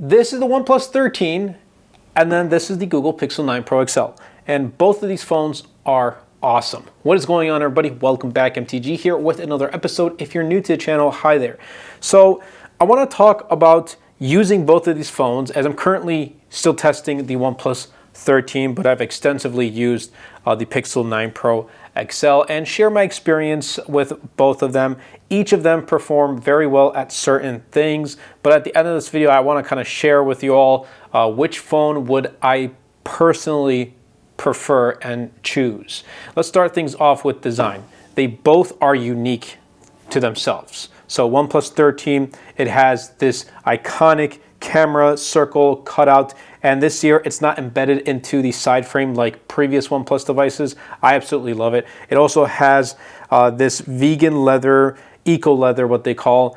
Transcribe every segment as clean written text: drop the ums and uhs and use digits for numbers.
this is the OnePlus 13, and then this is the Google Pixel 9 Pro XL. And both of these phones are awesome. What is going on, everybody? Welcome back. MTG here with another episode. If you're new to the channel, hi there. So I want to talk about using both of these phones, as I'm currently still testing the OnePlus 13, but I've extensively used the Pixel 9 Pro XL and share my experience with both of them. Each of them perform very well at certain things, but at the end of this video, I want to kind of share with you all which phone would I personally prefer and choose. Let's start things off with design. They both are unique to themselves. So OnePlus 13, it has this iconic camera circle cutout, and this year it's not embedded into the side frame like previous OnePlus devices. I absolutely love it. It also has this vegan leather, eco leather, what they call,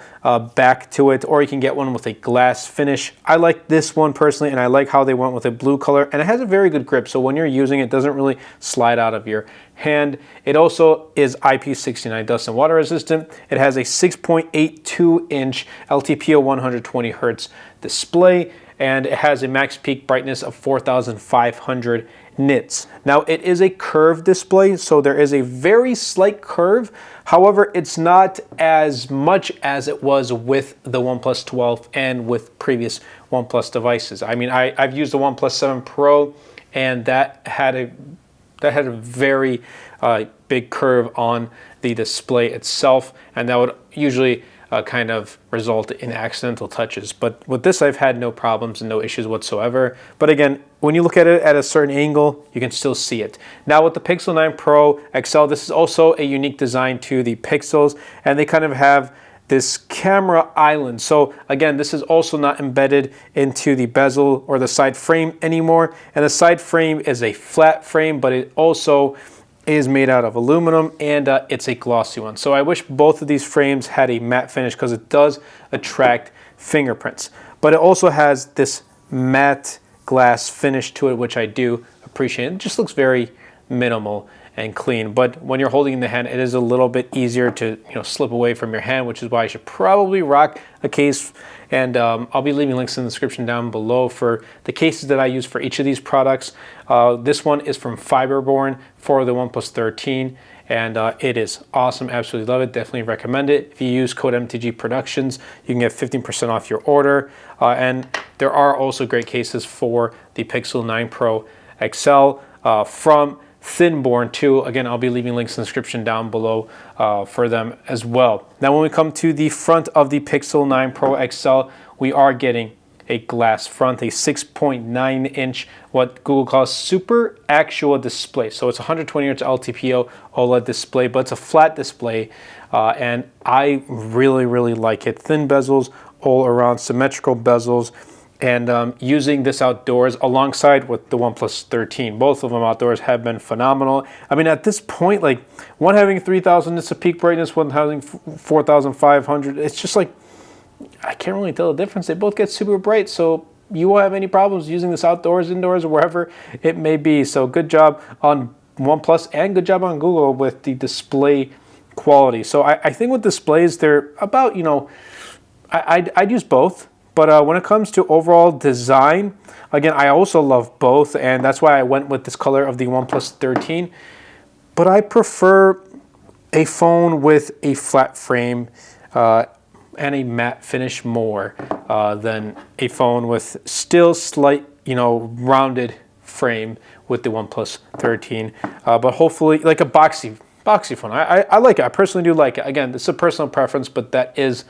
back to it, or you can get one with a glass finish. I like this one personally, and I like how they went with a blue color, and it has a very good grip, so when you're using it, it doesn't really slide out of your hand. It also is IP69 dust and water resistant. It has a 6.82 inch LTPO 120 Hertz display, and it has a max peak brightness of 4,500 nits. Now, it is a curved display, so there is a very slight curve. However, it's not as much as it was with the OnePlus 12 and with previous OnePlus devices. I mean, I've used the OnePlus 7 Pro, and that had a very big curve on the display itself, and that would usually kind of result in accidental touches. But with this, I've had no problems and no issues whatsoever. But again, when you look at it at a certain angle, you can still see it. Now with the Pixel 9 Pro XL, this is also a unique design to the Pixels, and they kind of have this camera island. So again, this is also not embedded into the bezel or the side frame anymore. And the side frame is a flat frame, but it also is made out of aluminum, and it's a glossy one. So I wish both of these frames had a matte finish because it does attract fingerprints. But it also has this matte glass finish to it, which I do appreciate. It just looks very minimal and clean, but when you're holding in the hand, it is a little bit easier to slip away from your hand, which is why you should probably rock a case. And I'll be leaving links in the description down below for the cases that I use for each of these products. This one is from Fiberborn for the OnePlus 13, and it is awesome. Absolutely love it. Definitely recommend it. If you use code MTG Productions, you can get 15% off your order. And there are also great cases for the Pixel 9 Pro XL from Thinborn too. Again, I'll be leaving links in the description down below for them as well. Now, when we come to the front of the Pixel 9 Pro XL, we are getting a glass front, a 6.9 inch, what Google calls super actual display. So it's 120 Hz LTPO OLED display, but it's a flat display, and I really like it. Thin bezels all around, symmetrical bezels. And using this outdoors alongside with the OnePlus 13, both of them outdoors have been phenomenal. I mean, at this point, like one having 3,000 nits of peak brightness, one having 4,500, it's just like, I can't really tell the difference. They both get super bright, so you won't have any problems using this outdoors, indoors, or wherever it may be. So good job on OnePlus and good job on Google with the display quality. So I think with displays, they're about, I'd use both. But when it comes to overall design, again, I also love both, and that's why I went with this color of the OnePlus 13. But I prefer a phone with a flat frame and a matte finish more than a phone with still slight, rounded frame with the OnePlus 13. But hopefully, like a boxy phone. I like it. I personally do like it. Again, it's a personal preference, but that is,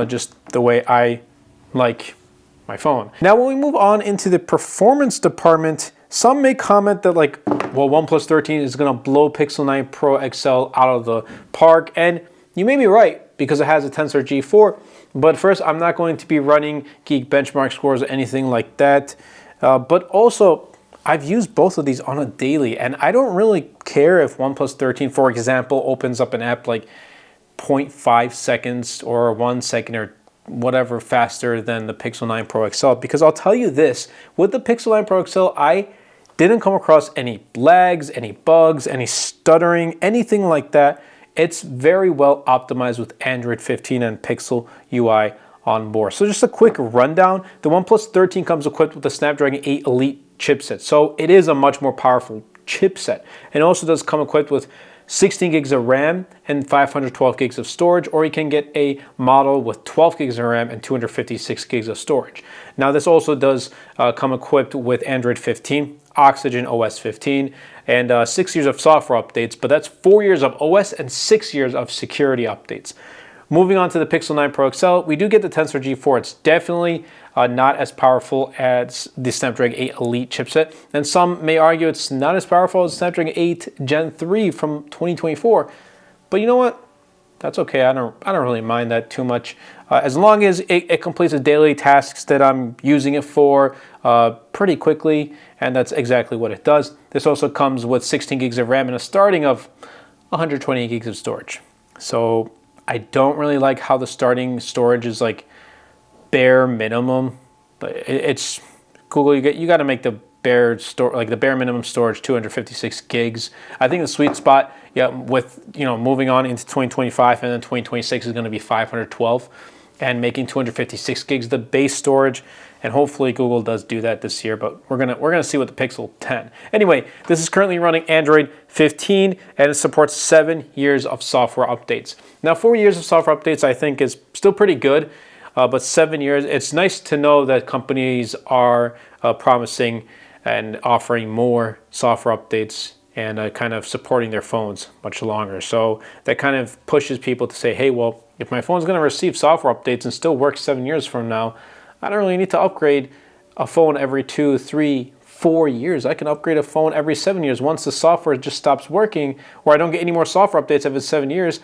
just the way I like my phone. Now, when we move on into the performance department, some may comment that well, OnePlus 13 is gonna blow Pixel 9 Pro XL out of the park, and you may be right because it has a Tensor G4, but first, I'm not going to be running Geek benchmark scores or anything like that, but also, I've used both of these on a daily, and I don't really care if OnePlus 13, for example, opens up an app like 0.5 seconds or 1 second or whatever faster than the Pixel 9 Pro XL, because I'll tell you this, with the Pixel 9 Pro XL, I didn't come across any lags, any bugs, any stuttering, anything like that. It's very well optimized with Android 15 and Pixel UI on board. So just a quick rundown. The OnePlus 13 comes equipped with the Snapdragon 8 Elite chipset. So it is a much more powerful chipset. And it also does come equipped with 16 gigs of RAM and 512 gigs of storage, or you can get a model with 12 gigs of RAM and 256 gigs of storage. Now this also does come equipped with Android 15, Oxygen OS 15, and 6 years of software updates, but that's 4 years of OS and 6 years of security updates. Moving on to the Pixel 9 Pro XL, we do get the Tensor G4. It's definitely not as powerful as the Snapdragon 8 Elite chipset, and some may argue it's not as powerful as Snapdragon 8 Gen 3 from 2024. But you know what? That's okay. I don't really mind that too much, as long as it completes the daily tasks that I'm using it for pretty quickly, and that's exactly what it does. This also comes with 16 gigs of RAM and a starting of 128 gigs of storage. So I don't really like how the starting storage is like bare minimum. It's Google. You got to make the bare minimum storage 256 gigs. I think the sweet spot, yeah, with moving on into 2025 and then 2026 is going to be 512, and making 256 gigs the base storage. And hopefully Google does do that this year, but we're gonna see with the Pixel 10. Anyway, this is currently running Android 15, and it supports 7 years of software updates. Now, 4 years of software updates I think is still pretty good, but 7 years, it's nice to know that companies are promising and offering more software updates and kind of supporting their phones much longer. So that kind of pushes people to say, hey, well, if my phone's gonna receive software updates and still work 7 years from now, I don't really need to upgrade a phone every 2, 3, 4 years. I can upgrade a phone every 7 years. Once the software just stops working, or I don't get any more software updates if it's 7 years,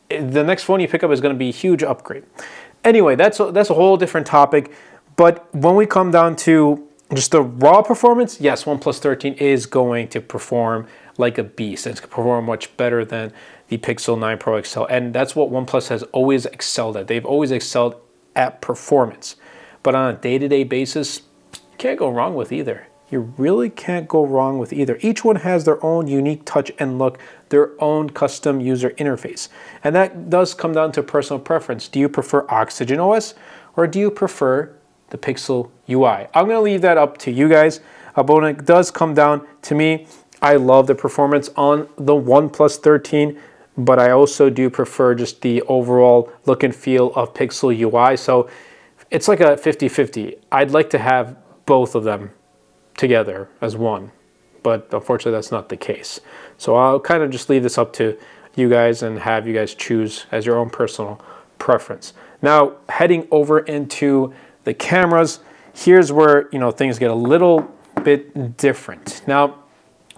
the next phone you pick up is going to be a huge upgrade. Anyway, that's a whole different topic. But when we come down to just the raw performance, yes, OnePlus 13 is going to perform like a beast. It's going to perform much better than the Pixel 9 Pro XL. And that's what OnePlus has always excelled at. They've always excelled at performance. But on a day-to-day basis, you can't go wrong with either. You really can't go wrong with either. Each one has their own unique touch and look, their own custom user interface. And that does come down to personal preference. Do you prefer Oxygen OS, or do you prefer the Pixel UI? I'm going to leave that up to you guys. But when it does come down to me, I love the performance on the OnePlus 13, but I also do prefer just the overall look and feel of Pixel UI. So it's like a 50-50. I'd like to have both of them together as one, but unfortunately that's not the case. So I'll kind of just leave this up to you guys and have you guys choose as your own personal preference. Now, heading over into the cameras, here's where things get a little bit different. Now,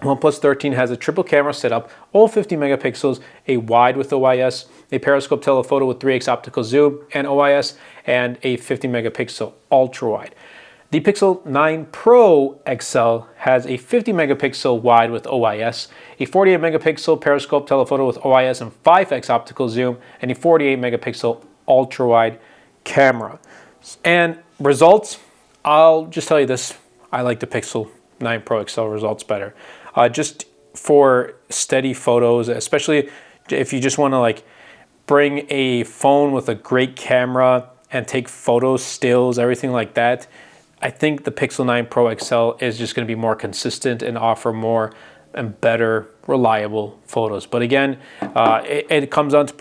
OnePlus 13 has a triple camera setup, all 50 megapixels, a wide with OIS, a periscope telephoto with 3x optical zoom and OIS, and a 50 megapixel ultra wide. The Pixel 9 Pro XL has a 50 megapixel wide with OIS, a 48 megapixel periscope telephoto with OIS and 5x optical zoom, and a 48 megapixel ultra wide camera. And results, I'll just tell you this, I like the Pixel 9 Pro XL results better. Just for steady photos, especially if you just want to bring a phone with a great camera and take photos, stills, everything like that, I think the Pixel 9 Pro XL is just going to be more consistent and offer more and better reliable photos. But again, it comes down to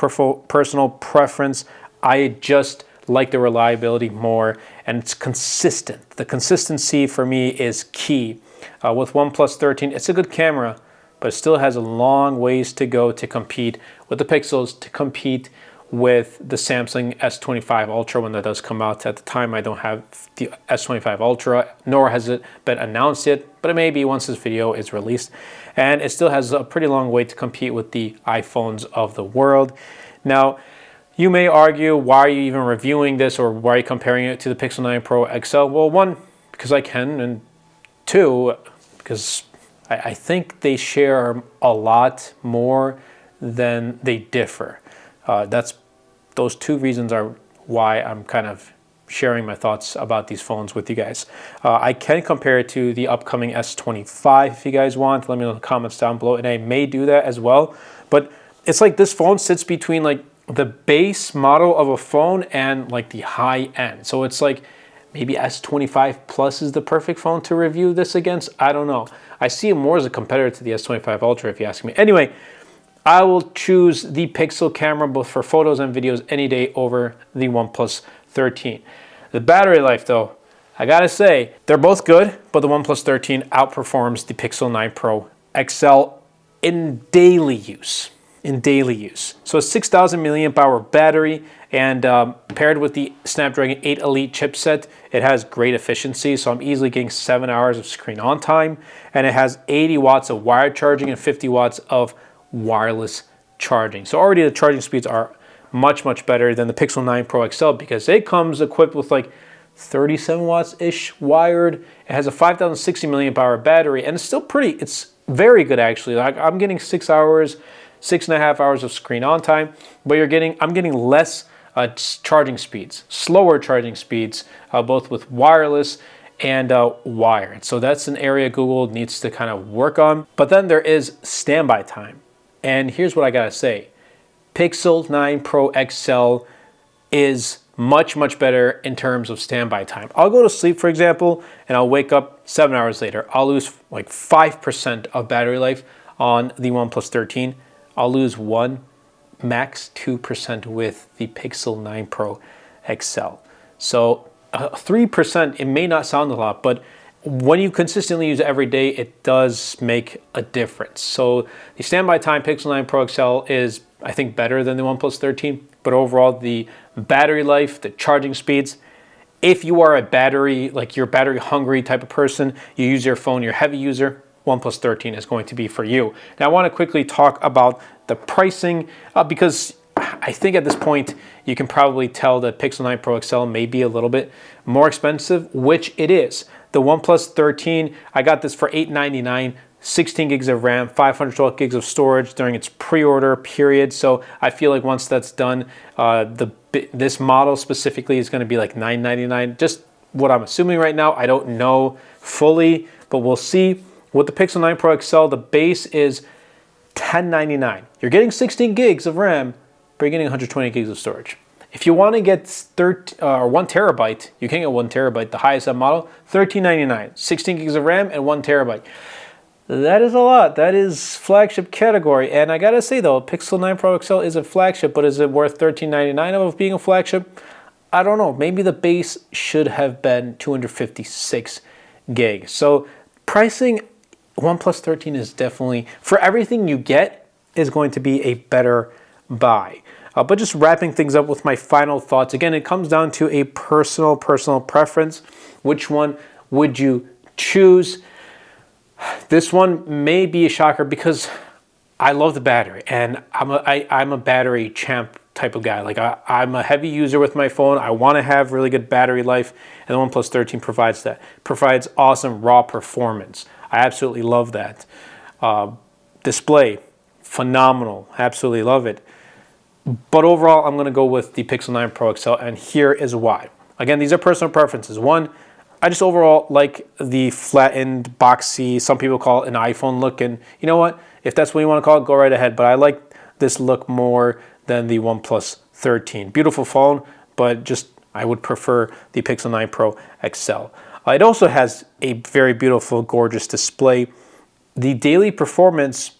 personal preference. I just like the reliability more, and it's consistent. The consistency for me is key. With OnePlus 13, it's a good camera, but it still has a long ways to go to compete with the Pixels, to compete with the Samsung S25 Ultra when that does come out. At the time, I don't have the S25 Ultra, nor has it been announced yet, but it may be once this video is released. And it still has a pretty long way to compete with the iPhones of the world. Now, you may argue, why are you even reviewing this, or why are you comparing it to the Pixel 9 Pro XL? Well, one, because I can, and two, because I think they share a lot more than they differ. Those two reasons are why I'm kind of sharing my thoughts about these phones with you guys. I can compare it to the upcoming S25 if you guys want. Let me know in the comments down below, and I may do that as well. But it's like this phone sits between the base model of a phone and like the high end. So it's like maybe S25 Plus is the perfect phone to review this against. I don't know. I see it more as a competitor to the S25 Ultra if you ask me. Anyway, I will choose the Pixel camera both for photos and videos any day over the OnePlus 13. The battery life though, I gotta say, they're both good, but the OnePlus 13 outperforms the Pixel 9 Pro XL in daily use. So a 6,000 milliamp hour battery, and paired with the Snapdragon 8 Elite chipset, it has great efficiency. So I'm easily getting 7 hours of screen on time, and it has 80 watts of wired charging and 50 watts of wireless charging. So already the charging speeds are much, much better than the Pixel 9 Pro XL because it comes equipped with like 37 watts-ish wired. It has a 5,060 milliamp hour battery, and it's still it's very good actually. Like I'm getting 6 hours, 6.5 hours of screen on time, but I'm getting less charging speeds, slower charging speeds, both with wireless and wired. So that's an area Google needs to kind of work on. But then there is standby time. And here's what I gotta say. Pixel 9 Pro XL is much, much better in terms of standby time. I'll go to sleep, for example, and I'll wake up 7 hours later. I'll lose like 5% of battery life on the OnePlus 13. I'll lose 1, max 2% with the Pixel 9 Pro XL. So 3%, it may not sound a lot, but when you consistently use it every day, it does make a difference. So the standby time Pixel 9 Pro XL is, I think, better than the OnePlus 13, but overall the battery life, the charging speeds, if you are you're battery hungry type of person, you use your phone, you're a heavy user, OnePlus 13 is going to be for you. Now I want to quickly talk about the pricing because I think at this point you can probably tell that Pixel 9 Pro XL may be a little bit more expensive, which it is. The OnePlus 13, I got this for $899, 16 gigs of RAM, 512 gigs of storage during its pre-order period. So I feel like once that's done, this model specifically is going to be like $999. Just what I'm assuming right now. I don't know fully, but we'll see. With the Pixel 9 Pro XL, the base is $1099. You're getting 16 gigs of RAM, but you're getting 120 gigs of storage. If you want to get 1 terabyte, you can get 1 terabyte, the highest end model, $1399, 16 gigs of RAM and 1 terabyte. That is a lot. That is flagship category. And I gotta say though, Pixel 9 Pro XL is a flagship, but is it worth $1399 of being a flagship? I don't know. Maybe the base should have been 256 gigs. So pricing, OnePlus 13 is definitely, for everything you get, is going to be a better buy. But just wrapping things up with my final thoughts. Again, it comes down to a personal preference. Which one would you choose? This one may be a shocker because I love the battery, and I'm a battery champ type of guy. Like I'm a heavy user with my phone. I want to have really good battery life, and the OnePlus 13 provides that. Provides awesome raw performance. I absolutely love that. Display, phenomenal. Absolutely love it. But overall, I'm going to go with the Pixel 9 Pro XL, and here is why. Again, these are personal preferences. One, I just overall like the flattened, boxy, some people call it an iPhone look, and you know what? If that's what you want to call it, go right ahead. But I like this look more than the OnePlus 13. Beautiful phone, but just I would prefer the Pixel 9 Pro XL. It also has a very beautiful, gorgeous display. The daily performance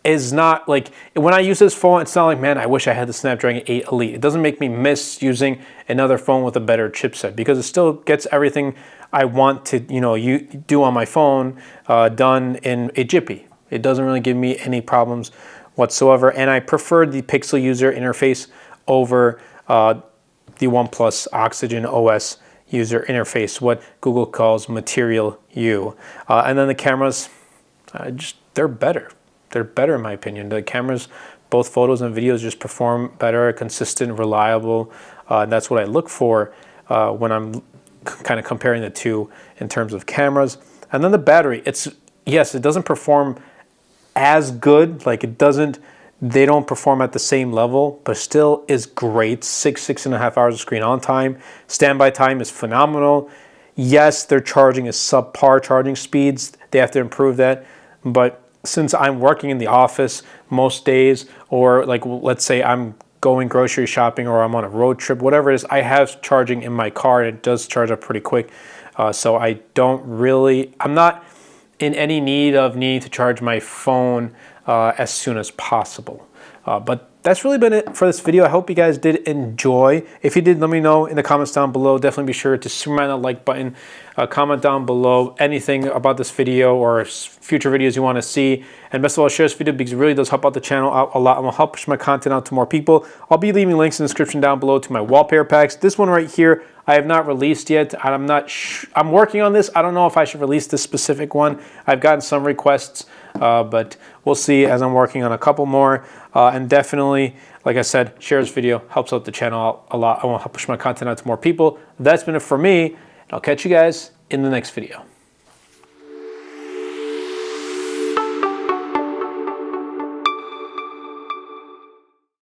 is not like, when I use this phone, it's not like, man, I wish I had the Snapdragon 8 Elite. It doesn't make me miss using another phone with a better chipset because it still gets everything I want to, do on my phone done in a jiffy. It doesn't really give me any problems whatsoever, and I prefer the Pixel user interface over the OnePlus Oxygen OS user interface, what Google calls Material U. And then the cameras, they're better. They're better in my opinion. The cameras, both photos and videos, just perform better, consistent, reliable. And that's what I look for when I'm kind of comparing the two in terms of cameras. And then the battery, yes, it doesn't perform as good. Like they don't perform at the same level, but still is great. 6.5 hours of screen on time. Standby time is phenomenal. Yes, their charging is subpar charging speeds. They have to improve that. But since I'm working in the office most days, or like let's say I'm going grocery shopping or I'm on a road trip, whatever it is, I have charging in my car, and it does charge up pretty quick. So I'm not in any need of needing to charge my phone as soon as possible. But that's really been it for this video. I hope you guys did enjoy. If you did, let me know in the comments down below. Definitely be sure to smash that like button. Comment down below anything about this video or future videos you want to see. And best of all, share this video because it really does help out the channel out a lot and will help push my content out to more people. I'll be leaving links in the description down below to my wallpaper packs. This one right here, I have not released yet. I'm working on this. I don't know if I should release this specific one. I've gotten some requests, but we'll see as I'm working on a couple more. And definitely, like I said, share this video. Helps out the channel out a lot. I want to help push my content out to more people. That's been it for me. I'll catch you guys in the next video.